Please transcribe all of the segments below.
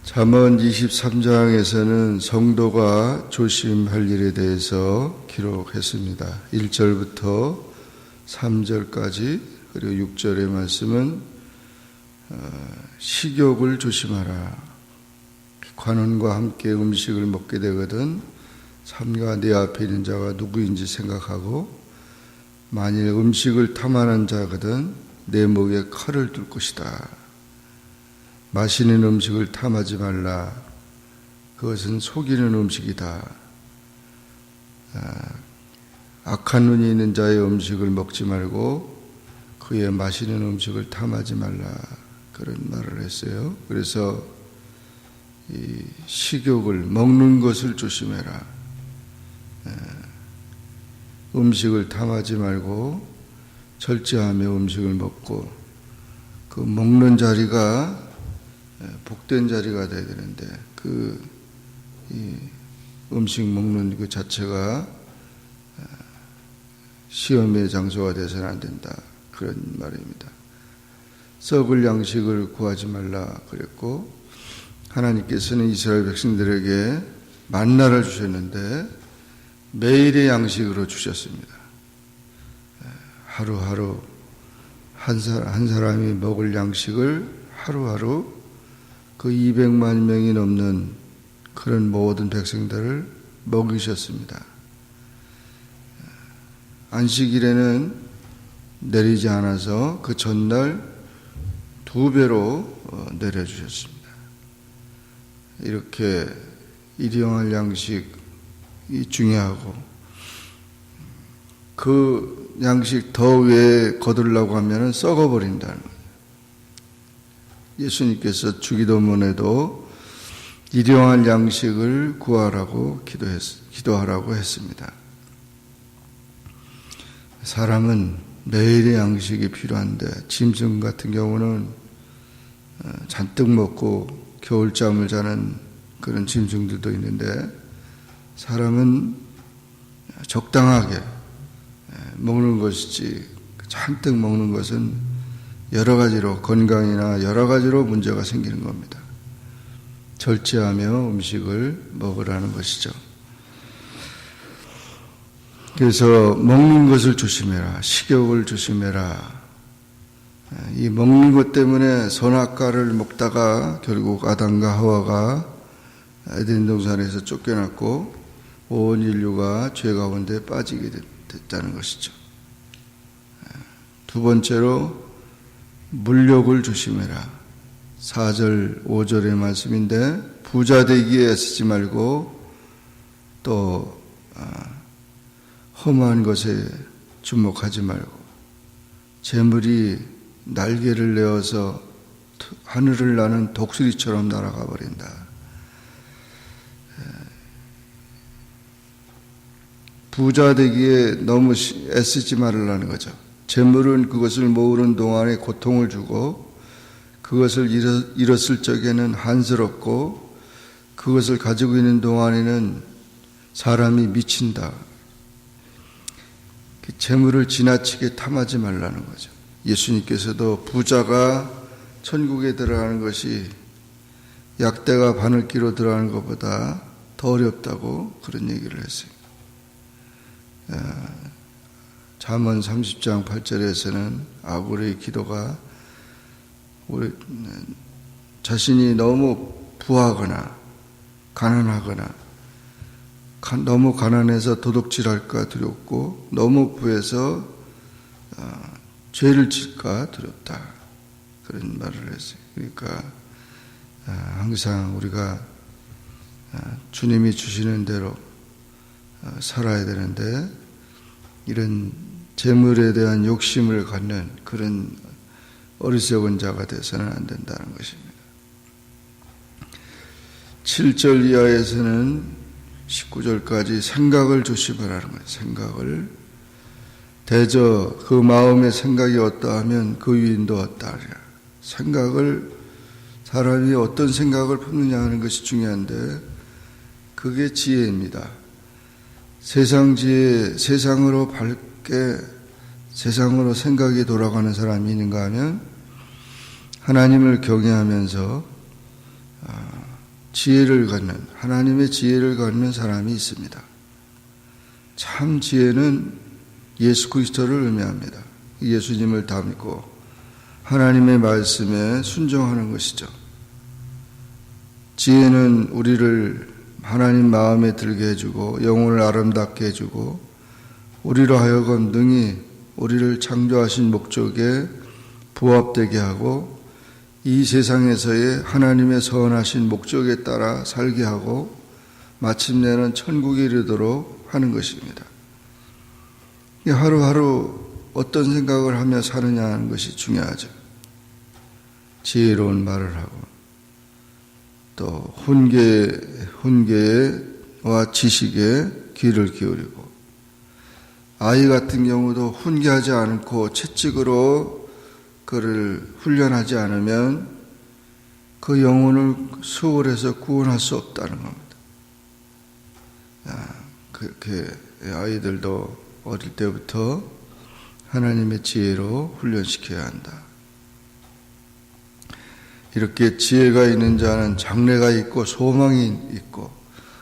잠언 23장에서는 성도가 조심할 일에 대해서 기록했습니다. 1절부터 3절까지 그리고 6절의 말씀은 식욕을 조심하라. 관원과 함께 음식을 먹게 되거든 삼가 네 앞에 있는 자가 누구인지 생각하고 만일 음식을 탐하는 자거든 내 목에 칼을 둘 것이다. 마시는 음식을 탐하지 말라. 그것은 속이는 음식이다. 악한 눈이 있는 자의 음식을 먹지 말고 그의 마시는 음식을 탐하지 말라. 그런 말을 했어요. 그래서 이 식욕을 먹는 것을 조심해라. 음식을 탐하지 말고 절제하며 음식을 먹고 그 먹는 자리가 복된 자리가 되어야 되는데 이 음식 먹는 그 자체가 시험의 장소가 되어서는 안 된다. 그런 말입니다. 썩을 양식을 구하지 말라 그랬고 하나님께서는 이스라엘 백성들에게 만나를 주셨는데 매일의 양식으로 주셨습니다. 하루하루 한 사람이 먹을 양식을 하루하루 그 200만 명이 넘는 그런 모든 백성들을 먹이셨습니다. 안식일에는 내리지 않아서 그 전날 2배로 내려주셨습니다. 이렇게 일용할 양식이 중요하고 그 양식 더 위에 거두려고 하면 썩어버린다는 거예요. 예수님께서 주기도문에도 일용할 양식을 구하라고 기도하라고 했습니다. 사람은 매일의 양식이 필요한데 짐승 같은 경우는 잔뜩 먹고 겨울잠을 자는 그런 짐승들도 있는데 사람은 적당하게 먹는 것이지 잔뜩 먹는 것은 여러 가지로 건강이나 여러 가지로 문제가 생기는 겁니다. 절제하며 음식을 먹으라는 것이죠. 그래서 먹는 것을 조심해라. 식욕을 조심해라. 이 먹는 것 때문에 선악과를 먹다가 결국 아담과 하와가 에덴 동산에서 쫓겨났고 온 인류가 죄 가운데 빠지게 됐다는 것이죠. 두 번째로 물욕을 조심해라. 4절, 5절의 말씀인데 부자 되기에 애쓰지 말고 또 험한 것에 주목하지 말고 재물이 날개를 내어서 하늘을 나는 독수리처럼 날아가 버린다. 부자 되기에 너무 애쓰지 말으라는 거죠. 재물은 그것을 모으는 동안에 고통을 주고 그것을 잃었을 적에는 한스럽고 그것을 가지고 있는 동안에는 사람이 미친다. 재물을 지나치게 탐하지 말라는 거죠. 예수님께서도 부자가 천국에 들어가는 것이 약대가 바늘기로 들어가는 것보다 더 어렵다고 그런 얘기를 했어요. 잠언 30장 8절에서는 아굴의 기도가 우리 자신이 너무 부하거나 가난하거나 너무 가난해서 도둑질할까 두렵고 너무 부해서 죄를 질까 두렵다. 그런 말을 했어요. 그러니까 항상 우리가 주님이 주시는 대로 살아야 되는데 이런 재물에 대한 욕심을 갖는 그런 어리석은 자가 되어서는 안 된다는 것입니다. 7절 이하에서는 19절까지 생각을 조심하라는 거예요. 생각을 대저 그 마음의 생각이 어떠하면 그 유인도 어떠하랴. 생각을 사람이 어떤 생각을 품느냐 하는 것이 중요한데 그게 지혜입니다. 세상 지혜, 세상으로 밝게 세상으로 생각이 돌아가는 사람이 있는가 하면 하나님을 경외하면서 지혜를 갖는, 하나님의 지혜를 갖는 사람이 있습니다. 참 지혜는 예수 그리스도를 의미합니다. 예수님을 닮고 하나님의 말씀에 순종하는 것이죠. 지혜는 우리를 하나님 마음에 들게 해주고 영혼을 아름답게 해주고 우리로 하여금 능히 우리를 창조하신 목적에 부합되게 하고 이 세상에서의 하나님의 선하신 목적에 따라 살게 하고 마침내는 천국에 이르도록 하는 것입니다. 하루하루 어떤 생각을 하며 사느냐 하는 것이 중요하죠. 지혜로운 말을 하고 또 훈계와 지식에 귀를 기울이고 아이 같은 경우도 훈계하지 않고 채찍으로 그를 훈련하지 않으면 그 영혼을 수월해서 구원할 수 없다는 겁니다. 그렇게 아이들도 어릴 때부터 하나님의 지혜로 훈련시켜야 한다. 이렇게 지혜가 있는 자는 장래가 있고 소망이 있고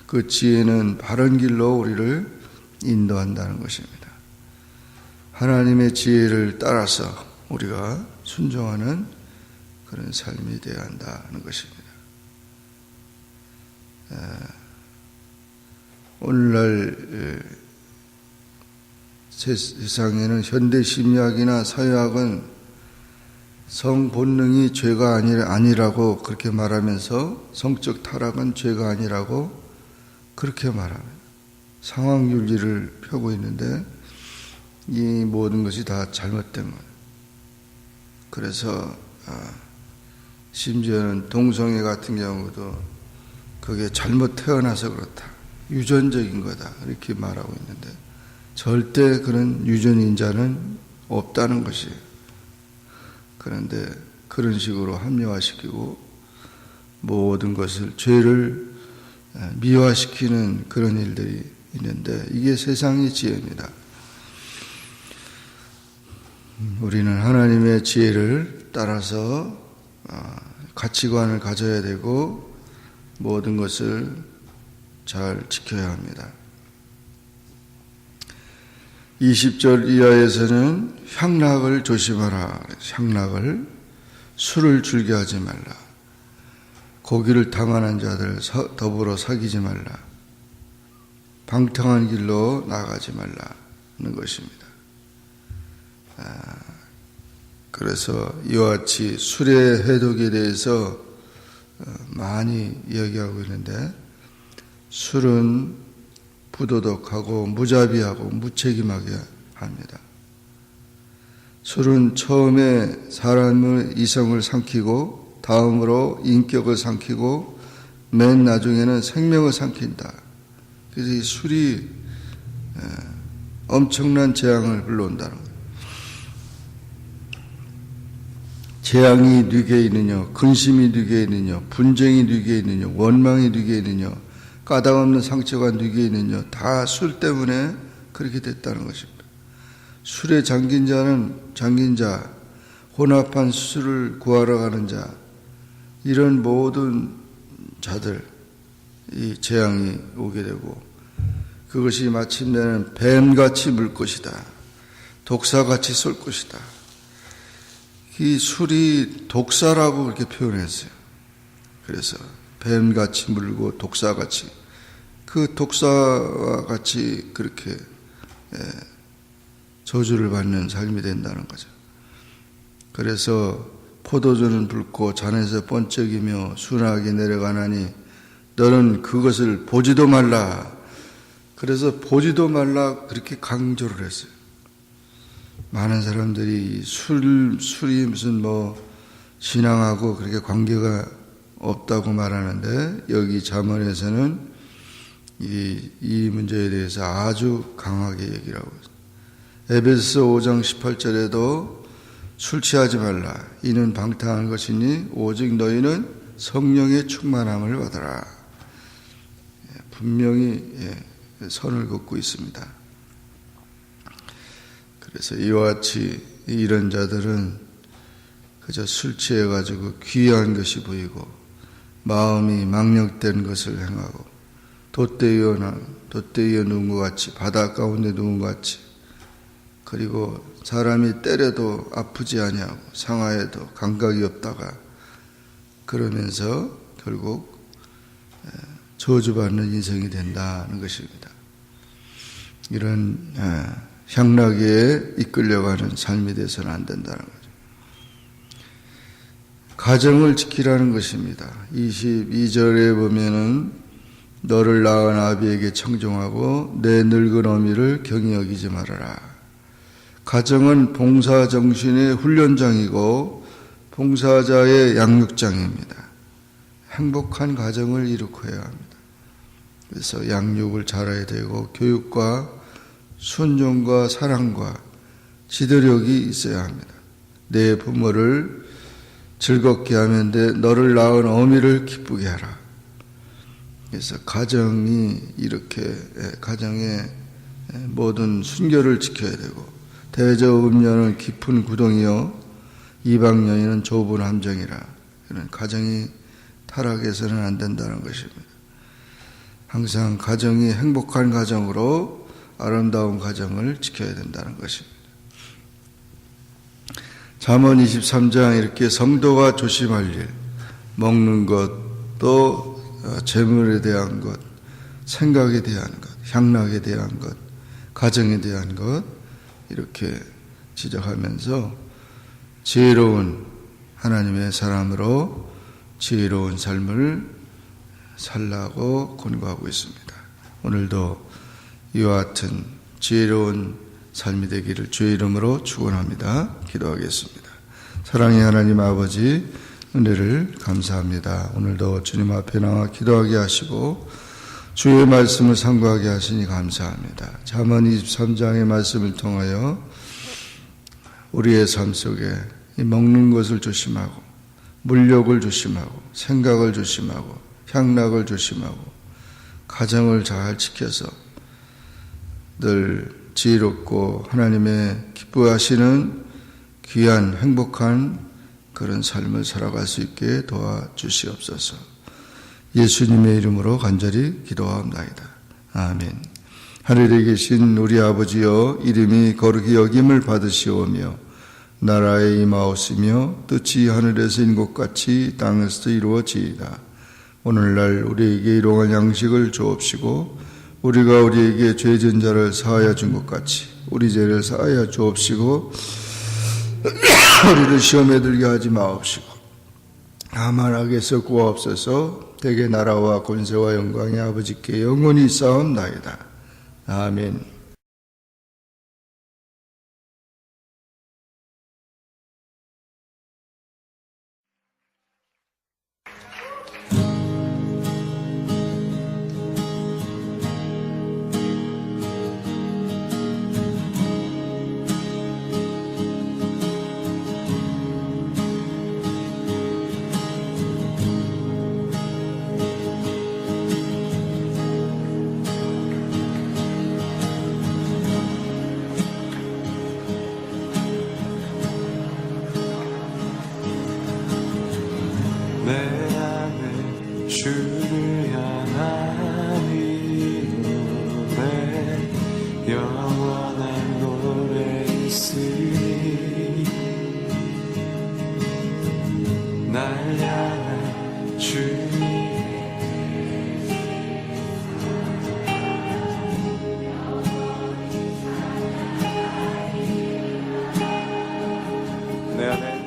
그 지혜는 바른 길로 우리를 인도한다는 것입니다. 하나님의 지혜를 따라서 우리가 순종하는 그런 삶이 되어야 한다는 것입니다. 오늘날 세상에는 현대 심리학이나 사회학은 성 본능이 죄가 아니라고 그렇게 말하면서 성적 타락은 죄가 아니라고 그렇게 말합니다. 상황윤리를 펴고 있는데 이 모든 것이 다 잘못된 거예요. 그래서 심지어는 동성애 같은 경우도 그게 잘못 태어나서 그렇다. 유전적인 거다. 이렇게 말하고 있는데 절대 그런 유전인자는 없다는 것이에요. 그런데 그런 식으로 합리화시키고 모든 것을 죄를 미화시키는 그런 일들이 있는데 이게 세상의 지혜입니다. 우리는 하나님의 지혜를 따라서 가치관을 가져야 되고 모든 것을 잘 지켜야 합니다. 20절 이하에서는 향락을 조심하라. 향락을 술을 즐겨하지 말라. 고기를 탐하는 자들 더불어 사귀지 말라. 방탕한 길로 나가지 말라는 것입니다. 그래서 이와 같이 술의 해독에 대해서 많이 이야기하고 있는데 술은 부도덕하고 무자비하고 무책임하게 합니다. 술은 처음에 사람의 이성을 삼키고 다음으로 인격을 삼키고 맨 나중에는 생명을 삼킨다. 그래서 이 술이 엄청난 재앙을 불러온다는 거예요. 재앙이 뉘게 있느냐, 근심이 뉘게 있느냐, 분쟁이 뉘게 있느냐, 원망이 뉘게 있느냐, 까닭없는 상처가 뉘게 있느냐, 다 술 때문에 그렇게 됐다는 것입니다. 술에 잠긴 자, 혼합한 술을 구하러 가는 자, 이런 모든 자들, 이 재앙이 오게 되고 그것이 마침내는 뱀같이 물 것이다. 독사같이 쏠 것이다. 이 술이 독사라고 그렇게 표현했어요. 그래서 뱀같이 물고 독사같이 그 독사와 같이 그렇게 저주를 받는 삶이 된다는 거죠. 그래서 포도주는 붉고 잔에서 번쩍이며 순하게 내려가나니 너는 그것을 보지도 말라. 그래서 보지도 말라 그렇게 강조를 했어요. 많은 사람들이 술이 무슨 신앙하고 그렇게 관계가 없다고 말하는데 여기 잠언에서는 이 문제에 대해서 아주 강하게 얘기를 하고 있습니다. 에베소서 5장 18절에도 술 취하지 말라. 이는 방탕한 것이니 오직 너희는 성령의 충만함을 받아라. 분명히 선을 긋고 있습니다. 그래서 이와 같이 이런 자들은 그저 술 취해가지고 귀한 것이 보이고 마음이 망령된 것을 행하고 돛대위에 누운 것 같이, 바다 가운데 누운 것 같이, 그리고 사람이 때려도 아프지 아니하고 상하에도 감각이 없다가 그러면서 결국 저주받는 인생이 된다는 것입니다. 이런 향락에 이끌려가는 삶이 돼서는 안 된다는 거죠. 가정을 지키라는 것입니다. 22절에 보면은 너를 낳은 아비에게 청종하고 내 늙은 어미를 경히 여기지 말아라. 가정은 봉사정신의 훈련장이고 봉사자의 양육장입니다. 행복한 가정을 일으켜야 합니다. 그래서 양육을 잘해야 되고 교육과 순종과 사랑과 지도력이 있어야 합니다. 내 부모를 즐겁게 하면 돼. 너를 낳은 어미를 기쁘게 하라. 그래서 가정이 이렇게 가정의 모든 순결을 지켜야 되고 대저 음녀는 깊은 구덩이요 이방 여인은 좁은 함정이라. 이런 가정이 타락해서는 안 된다는 것입니다. 항상 가정이 행복한 가정으로 아름다운 가정을 지켜야 된다는 것입니다. 잠언 23장 이렇게 성도가 조심할 일, 먹는 것, 또 재물에 대한 것, 생각에 대한 것, 향락에 대한 것, 가정에 대한 것 이렇게 지적하면서 지혜로운 하나님의 사람으로 지혜로운 삶을 살라고 권고하고 있습니다. 오늘도 이와 같은 지혜로운 삶이 되기를 주의 이름으로 축원합니다. 기도하겠습니다. 사랑의 하나님 아버지, 은혜를 감사합니다. 오늘도 주님 앞에 나와 기도하게 하시고 주의 말씀을 상고하게 하시니 감사합니다. 잠언 23장의 말씀을 통하여 우리의 삶 속에 먹는 것을 조심하고 물욕을 조심하고 생각을 조심하고 향락을 조심하고 가정을 잘 지켜서 늘 지혜롭고 하나님의 기뻐하시는 귀한 행복한 그런 삶을 살아갈 수 있게 도와주시옵소서. 예수님의 이름으로 간절히 기도하옵나이다. 아멘. 하늘에 계신 우리 아버지여, 이름이 거룩히 여김을 받으시오며 나라에 임하옵시며 뜻이 하늘에서 인 것 같이 땅에서도 이루어지이다. 오늘날 우리에게 일용할 양식을 주옵시고 우리가 우리에게 죄진 자를 사하여 준 것 같이 우리 죄를 사하여 주옵시고 우리를 시험에 들게 하지 마옵시고 다만 악에서 구하옵소서. 대개 나라와 권세와 영광이 아버지께 영원히 쌓옵나이다. 아멘. 내 안에 주를 향한 이 노래 영원한 노래 있으니 날 향한 주님 내 안에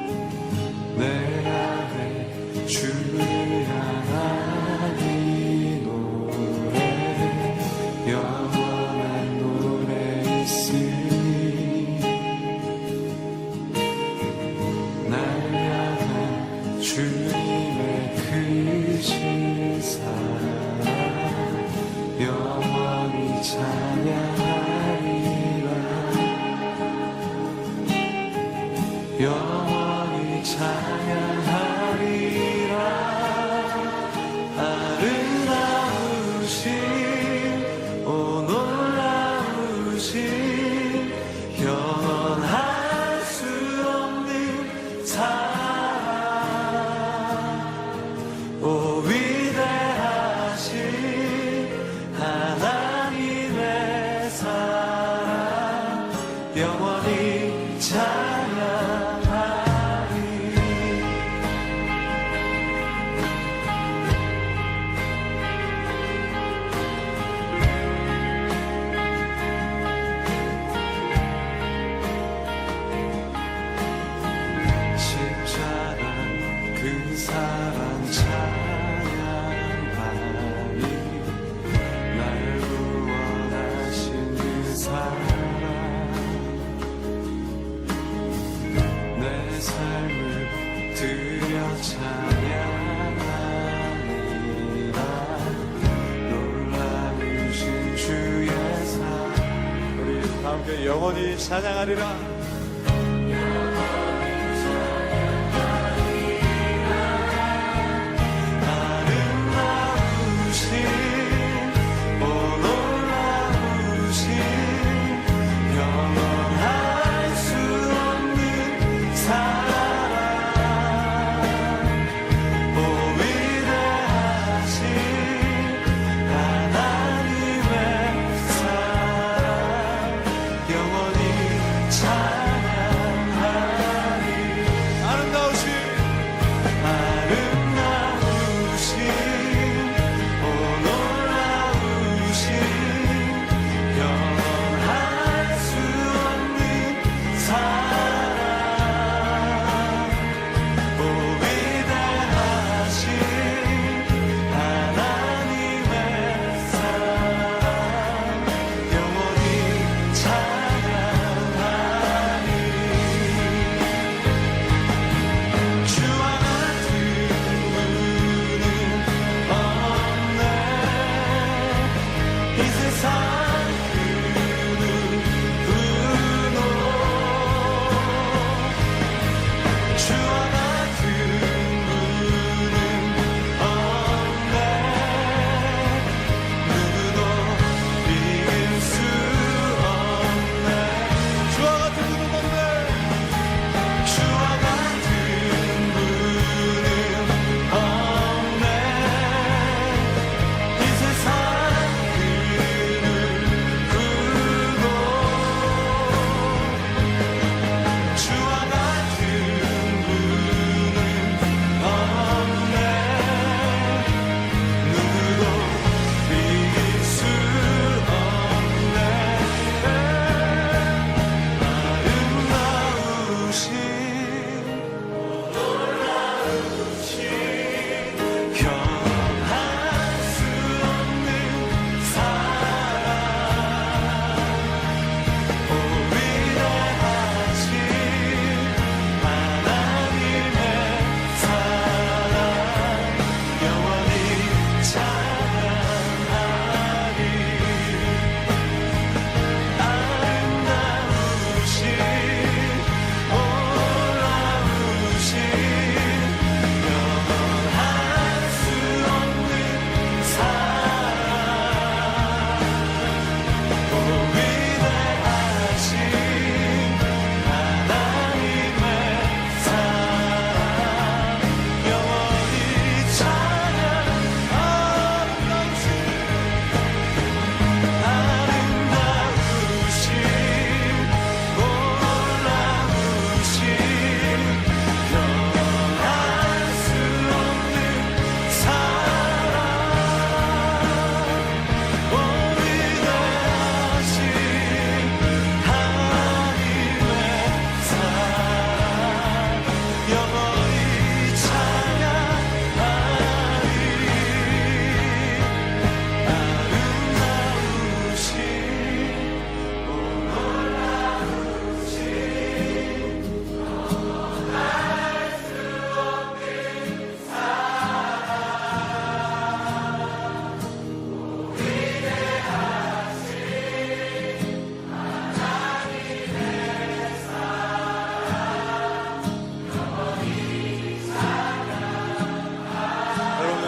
주를 향한 이 노래 영원한 노래 있으니 날 향한 주님의 크신 사랑 영원히 찬양하리라. 영원히 찬양하리라. 오 위대하신 하나님의 사랑 영원히 찬양하리. 십자가 그 사랑 찬양하리. 날 구원하신 그 사랑 내 삶을 드려 찬양하리라. 놀라우신 주의 사랑 우리 함께 영원히 찬양하리라.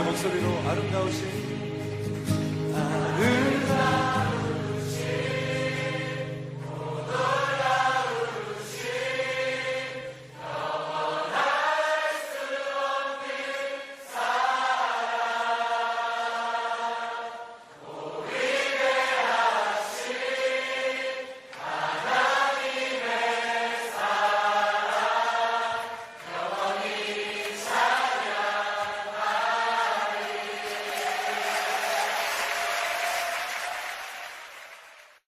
목소리로 아름다우신